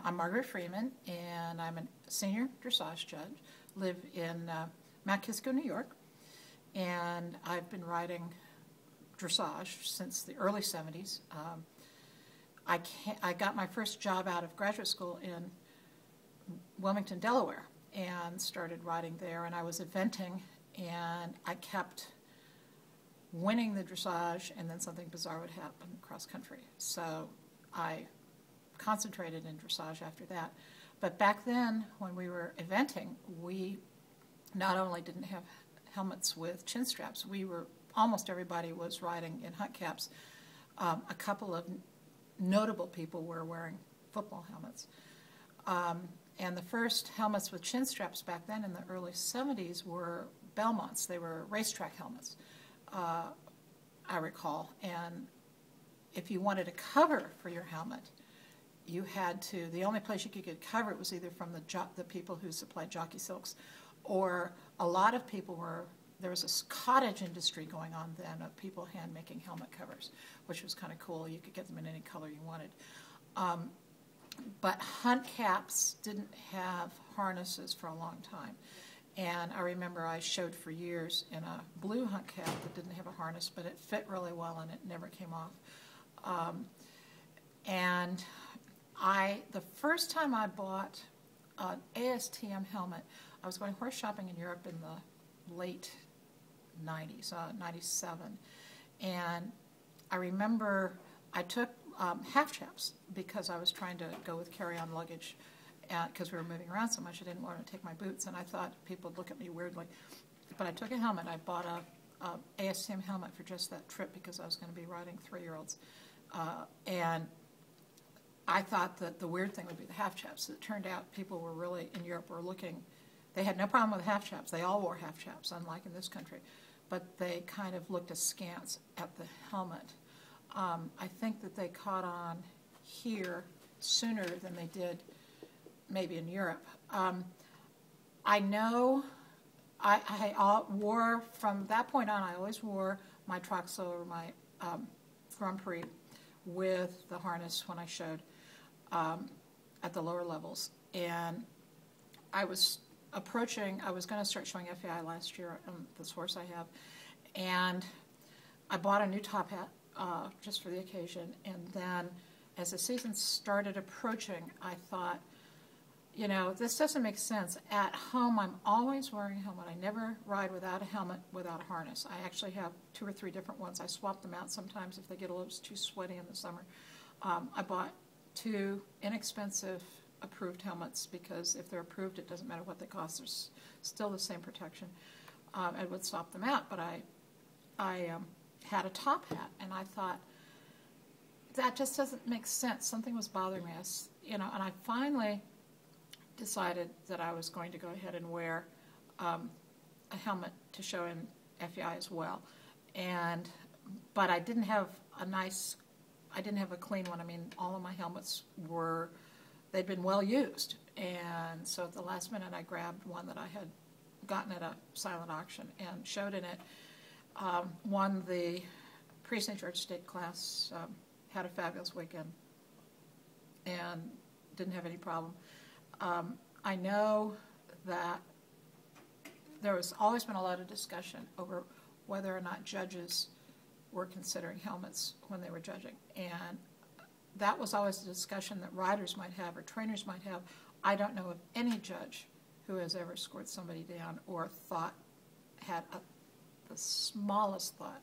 I'm Margaret Freemon, and I'm a senior dressage judge. Live in Mount Kisco, New York, and I've been riding dressage since the early 70s. I got my first job out of graduate school in Wilmington, Delaware, and started riding there, and I was eventing, and I kept winning the dressage, and then something bizarre would happen cross country. So I concentrated in dressage after that. But back then, when we were eventing, we not only didn't have helmets with chin straps, almost everybody was riding in hunt caps. A couple of notable people were wearing football helmets. And the first helmets with chin straps back then in the early 70s were Belmonts. They were racetrack helmets, I recall. And if you wanted a cover for your helmet, you had to, the only place you could get cover it was either from the people who supplied jockey silks, or a lot of people there was a cottage industry going on then of people hand-making helmet covers, which was kind of cool. You could get them in any color you wanted. But hunt caps didn't have harnesses for a long time. And I remember I showed for years in a blue hunt cap that didn't have a harness, but it fit really well and it never came off. The first time I bought an ASTM helmet, I was going horse shopping in Europe in the late 90s, 97. And I remember I took half chaps because I was trying to go with carry-on luggage because we were moving around so much. I didn't want to take my boots, and I thought people would look at me weirdly. But I took a helmet. I bought a ASTM helmet for just that trip because I was going to be riding 3-year-olds. And I thought that the weird thing would be the half chaps. It turned out people were really, in Europe, were looking, they had no problem with half chaps. They all wore half chaps, unlike in this country. But they kind of looked askance at the helmet. I think that they caught on here sooner than they did maybe in Europe. I know I wore, from that point on, I always wore my Troxel or my Grand Prix with the harness when I showed at the lower levels. And I was going to start showing FEI last year on this horse I have, and I bought a new top hat just for the occasion. And then as the season started approaching, I thought, you know, this doesn't make sense. At home, I'm always wearing a helmet. I never ride without a helmet, without a harness. I actually have 2 or 3 different ones. I swap them out sometimes if they get a little too sweaty in the summer. I bought 2 inexpensive approved helmets because if they're approved, it doesn't matter what they cost. There's still the same protection. I would swap them out, but I had a top hat, and I thought, that just doesn't make sense. Something was bothering me. And I finally decided that I was going to go ahead and wear a helmet to show in FEI as well. But I didn't have a clean one. I mean, all of my helmets they'd been well used. And so at the last minute, I grabbed one that I had gotten at a silent auction and showed in it. Won the Pre-St. George State class, had a fabulous weekend, and didn't have any problem. I know that there has always been a lot of discussion over whether or not judges were considering helmets when they were judging. And that was always a discussion that riders might have or trainers might have. I don't know of any judge who has ever scored somebody down or had the smallest thought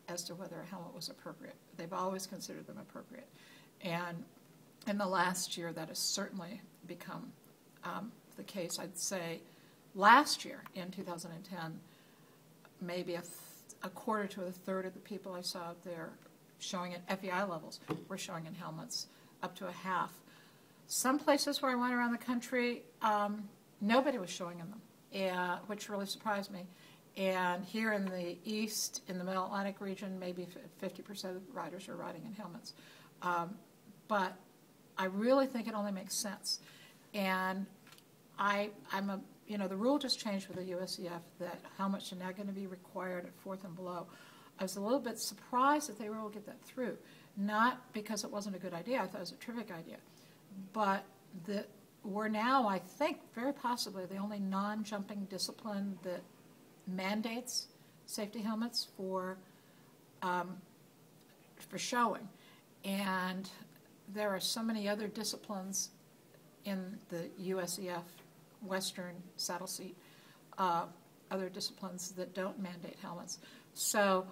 as to whether a helmet was appropriate. They've always considered them appropriate. And in the last year, that has certainly become the case. I'd say last year, in 2010, maybe a quarter to a third of the people I saw out there showing at FEI levels were showing in helmets, up to a half. Some places where I went around the country, nobody was showing in them, which really surprised me. And here in the East, in the Middle Atlantic region, maybe 50% of riders are riding in helmets. But I really think it only makes sense. And the rule just changed with the USEF that helmets are now going to be required at 4th and below. I was a little bit surprised that they were able to get that through. Not because it wasn't a good idea. I thought it was a terrific idea. But we're now, I think, very possibly the only non-jumping discipline that mandates safety helmets for showing. And there are so many other disciplines in the USEF Western saddle seat, other disciplines that don't mandate helmets. So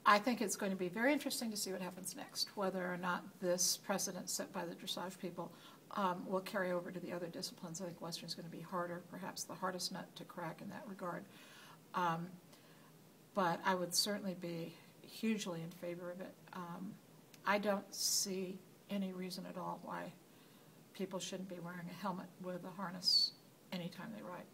I think it's going to be very interesting to see what happens next, whether or not this precedent set by the dressage people will carry over to the other disciplines. I think Western's going to be harder, perhaps the hardest nut to crack in that regard. But I would certainly be hugely in favor of it. I don't see any reason at all why people shouldn't be wearing a helmet with a harness anytime they ride.